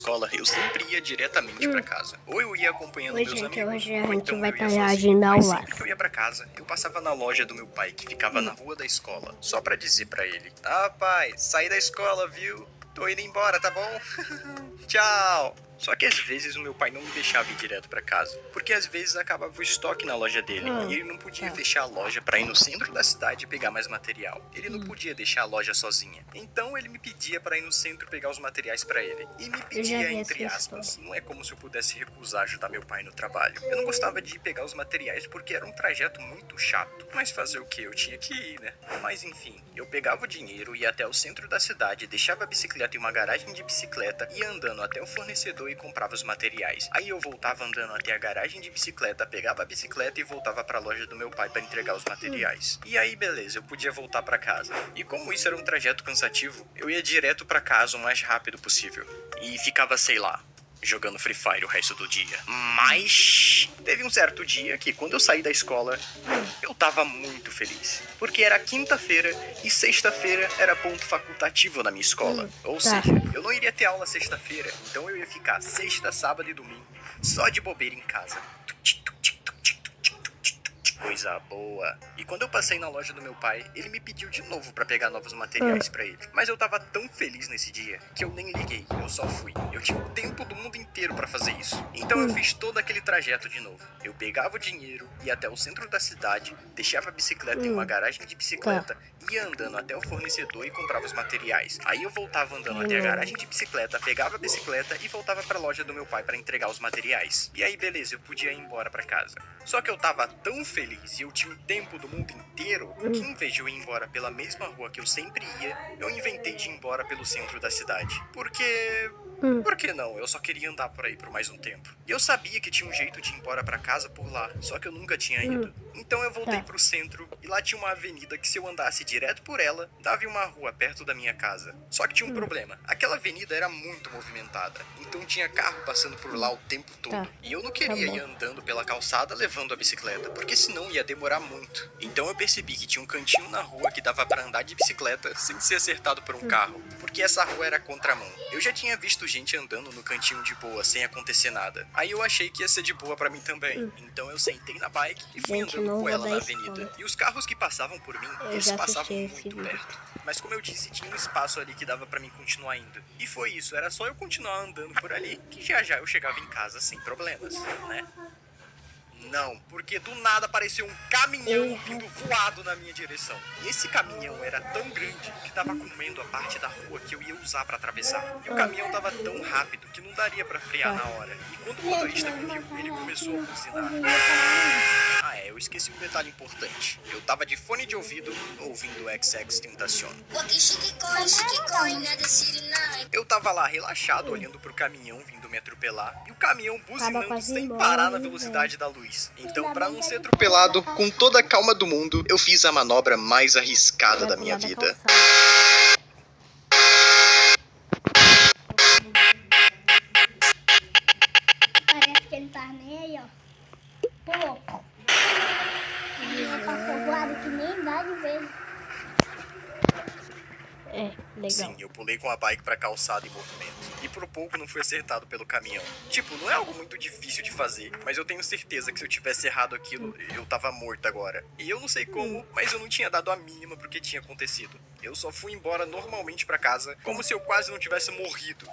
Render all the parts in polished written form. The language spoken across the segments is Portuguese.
escola, eu sempre ia diretamente pra casa. Ou eu ia acompanhando Oi, meus gente, amigos, hoje a ou gente então vai eu estar ia sozinho. reagindo ao Mas Laço. sempre que eu ia pra casa, eu passava na loja do meu pai, que ficava na rua da escola, só pra dizer pra ele: "Ah, pai, saí da escola, viu? Tô indo embora, tá bom? Tchau." Só que às vezes o meu pai não me deixava ir direto pra casa, porque às vezes acabava o estoque na loja dele e ele não podia tá. fechar a loja pra ir no centro da cidade e pegar mais material. Ele não podia deixar a loja sozinha. Então ele me pedia pra ir no centro pegar os materiais pra ele. E me Eu já pedia vi entre essa aspas. Não é como se eu pudesse recusar ajudar meu pai no trabalho. Eu não gostava de ir pegar os materiais porque era um trajeto muito chato. Mas fazer o que? Eu tinha que ir, né? Mas enfim, eu pegava o dinheiro, ia até o centro da cidade, deixava a bicicleta em uma garagem de bicicleta, ia andando até o fornecedor e comprava os materiais. Aí eu voltava andando até a garagem de bicicleta, pegava a bicicleta e voltava pra loja do meu pai para entregar os materiais. E aí beleza, eu podia voltar pra casa. E como isso era um trajeto cansativo, eu ia direto pra casa o mais rápido possível. E ficava, sei lá, jogando Free Fire o resto do dia. Mas teve um certo dia que quando eu saí da escola, eu tava muito feliz. Porque era quinta-feira e sexta-feira era ponto facultativo na minha escola. Ou tá. seja, eu não iria ter aula sexta-feira, então eu ia ficar sexta, sábado e domingo só de bobeira em casa. Coisa boa. E quando eu passei na loja do meu pai, ele me pediu de novo pra pegar novos materiais pra ele. Mas eu tava tão feliz nesse dia que eu nem liguei, eu só fui. Eu tinha o tempo do mundo inteiro pra fazer isso. Então eu fiz todo aquele trajeto de novo. Eu pegava o dinheiro, ia até o centro da cidade, deixava a bicicleta em uma garagem de bicicleta, ia andando até o fornecedor e comprava os materiais. Aí eu voltava andando até a garagem de bicicleta, pegava a bicicleta e voltava pra loja do meu pai pra entregar os materiais. E aí beleza, eu podia ir embora pra casa. Só que eu tava tão feliz e eu tinha o tempo do mundo inteiro que em vez de eu ir embora pela mesma rua que eu sempre ia, eu inventei de ir embora pelo centro da cidade. Porque... Por que não? Eu só queria andar por aí por mais um tempo. E eu sabia que tinha um jeito de ir embora pra casa por lá, só que eu nunca tinha ido. Então eu voltei pro centro e lá tinha uma avenida que se eu andasse direto por ela, dava em uma rua perto da minha casa. Só que tinha um problema. Aquela avenida era muito movimentada, então tinha carro passando por lá o tempo todo. E eu não queria ir andando pela calçada levando a bicicleta, porque senão ia demorar muito. Então eu percebi que tinha um cantinho na rua que dava pra andar de bicicleta sem ser acertado por um carro, porque essa rua era contramão. Eu já tinha visto gente andando no cantinho de boa, sem acontecer nada. Aí eu achei que ia ser de boa pra mim também. Então eu sentei na bike e fui Gente, andando não com vou ela dar na spoiler. avenida. E os carros que passavam por mim, Eu eles já passavam assisti esse muito vídeo. perto. Mas como eu disse, tinha um espaço ali que dava pra mim continuar indo. E foi isso, era só eu continuar andando por ali, que já já eu chegava em casa sem problemas, né? Não, porque do nada apareceu um caminhão vindo voado na minha direção. E esse caminhão era tão grande que tava comendo a parte da rua que eu ia usar pra atravessar. E o caminhão tava tão rápido que não daria pra frear na hora. E quando o motorista me viu, ele começou a buzinar. Ah é, eu esqueci um detalhe importante. Eu tava de fone de ouvido, ouvindo XXXTentacion. Eu tava lá relaxado, olhando pro caminhão vindo me atropelar, e o caminhão buzinando sem parar na velocidade da luz. Então, pra não ser atropelado, com toda a calma do mundo, eu fiz a manobra mais arriscada da minha vida. Parece que ele tá nem aí, ó. Pô. Ele passou voado que nem dá de ver. É, legal. Sim, eu pulei com a bike pra calçada em movimento. E por pouco não fui acertado pelo caminhão. Tipo, não é algo muito difícil de fazer, mas eu tenho certeza que se eu tivesse errado aquilo, eu tava morto agora. E eu não sei como, mas eu não tinha dado a mínima pro que tinha acontecido. Eu só fui embora normalmente pra casa, como se eu quase não tivesse morrido.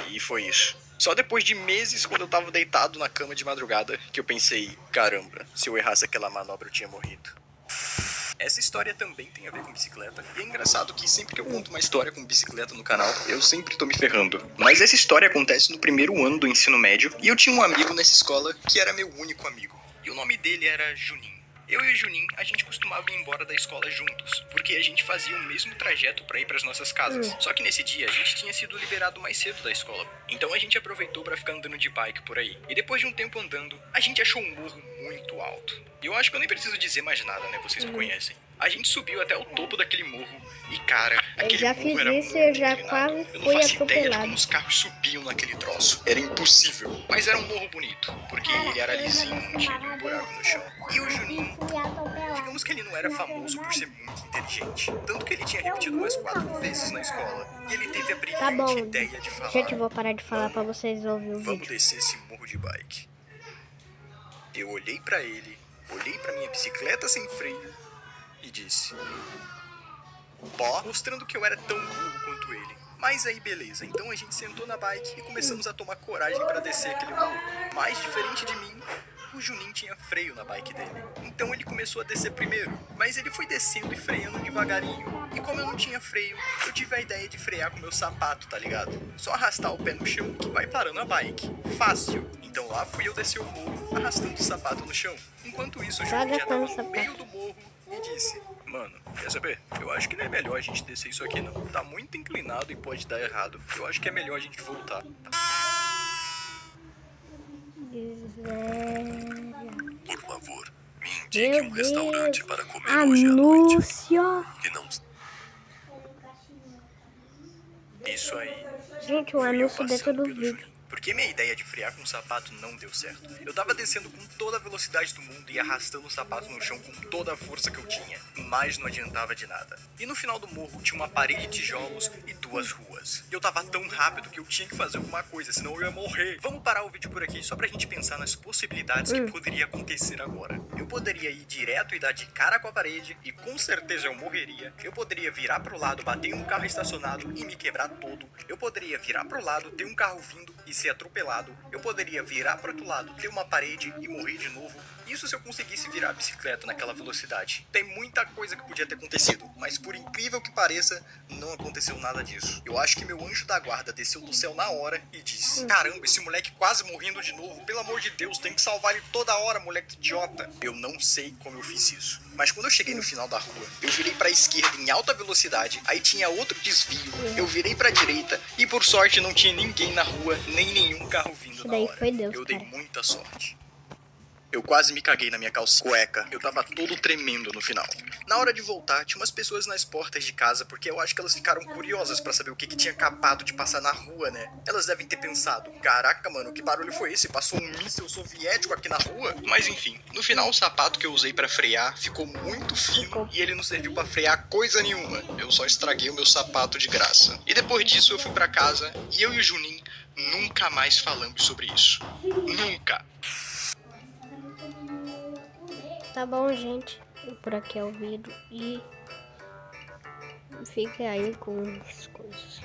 E foi isso. Só depois de meses, quando eu tava deitado na cama de madrugada, que eu pensei, caramba, se eu errasse aquela manobra eu tinha morrido. Essa história também tem a ver com bicicleta. E é engraçado que sempre que eu conto uma história com bicicleta no canal, eu sempre tô me ferrando. Mas essa história acontece no primeiro ano do ensino médio, e eu tinha um amigo nessa escola que era meu único amigo. E o nome dele era Juninho. Eu e o Juninho, a gente costumava ir embora da escola juntos, porque a gente fazia o mesmo trajeto pra ir pras nossas casas. Só que nesse dia, a gente tinha sido liberado mais cedo da escola. Então a gente aproveitou pra ficar andando de bike por aí. E depois de um tempo andando, a gente achou um morro muito alto. E eu acho que eu nem preciso dizer mais nada, né? Vocês me conhecem. A gente subiu até o topo daquele morro e, cara, Eu aquele já morro fiz era isso e eu muito já inclinado. quase Eu não fui faço ideia de atropelado. como os carros subiam naquele troço. Era impossível. Mas era um morro bonito, porque ele era lisinho, não tinha nenhum buraco no chão. E o Juninho, Fui atropelado. digamos que ele não era Na famoso por ser verdade, muito inteligente. Tanto que ele tinha eu repetido umas nunca 4 vou vezes na atropelado. escola. E ele teve a Tá brilhante bom. ideia de falar: Gente, eu vou parar de falar pra vocês ouvir o vamos vídeo. descer esse morro de bike. Eu olhei pra ele, olhei pra minha bicicleta sem freio e disse: Bó, mostrando que eu era tão burro quanto ele. Mas aí beleza, então a gente sentou na bike e começamos a tomar coragem pra descer aquele morro. Mas diferente de mim, o Juninho tinha freio na bike dele. Então ele começou a descer primeiro, mas ele foi descendo e freando devagarinho. E como eu não tinha freio, eu tive a ideia de frear com meu sapato, tá ligado? Só arrastar o pé no chão que vai parando a bike. Fácil. Então lá fui eu descer o morro, arrastando o sapato no chão. Enquanto isso, o Juninho já tava no meio do morro e disse: Mano, quer saber? Eu acho que não é melhor a gente descer isso aqui não. Tá muito inclinado e pode dar errado. Eu acho que é melhor a gente voltar. Por favor, me indique Meu um restaurante Deus. para comer hoje à noite. Anúncio. Que não... Isso aí. Gente, o Fui eu anúncio dentro passando do pelo vídeo. Juninho. Porque minha ideia de frear com o sapato não deu certo. Eu tava descendo com toda a velocidade do mundo e arrastando o sapato no chão com toda a força que eu tinha. Mas não adiantava de nada. E no final do morro tinha uma parede de tijolos e 2 ruas. E eu tava tão rápido que eu tinha que fazer alguma coisa, senão eu ia morrer. Vamos parar o vídeo por aqui só pra gente pensar nas possibilidades que poderia acontecer agora. Eu poderia ir direto e dar de cara com a parede, e com certeza eu morreria. Eu poderia virar pro lado, bater em um carro estacionado e me quebrar todo. Eu poderia virar pro lado, ter um carro vindo e ser atropelado. Eu poderia virar pro outro lado, ter uma parede e morrer de novo. Isso se eu conseguisse virar a bicicleta naquela velocidade. Tem muita coisa que podia ter acontecido, mas por incrível que pareça, não aconteceu nada disso. Eu acho que meu anjo da guarda desceu do céu na hora e disse: Caramba, esse moleque quase morrendo de novo. Pelo amor de Deus, tem que salvar ele toda hora, moleque idiota. Eu não sei como eu fiz isso. Mas quando eu cheguei no final da rua, eu virei pra esquerda em alta velocidade, aí tinha outro desvio, eu virei pra direita e por sorte não tinha ninguém na rua, nem nenhum carro vindo Isso na daí hora. foi Deus, Eu dei cara. muita sorte. Eu quase me caguei na minha calça cueca. Eu tava todo tremendo no final. Na hora de voltar, tinha umas pessoas nas portas de casa, porque eu acho que elas ficaram curiosas pra saber o que tinha acabado de passar na rua, né? Elas devem ter pensado: caraca, mano, que barulho foi esse? Passou um míssil soviético aqui na rua? Mas enfim, no final o sapato que eu usei pra frear ficou muito fino e ele não serviu pra frear coisa nenhuma. Eu só estraguei o meu sapato de graça. E depois disso eu fui pra casa e eu e o Juninho nunca mais falamos sobre isso. Nunca. Tá bom, gente. Por aqui é o vídeo e fique aí com as coisas.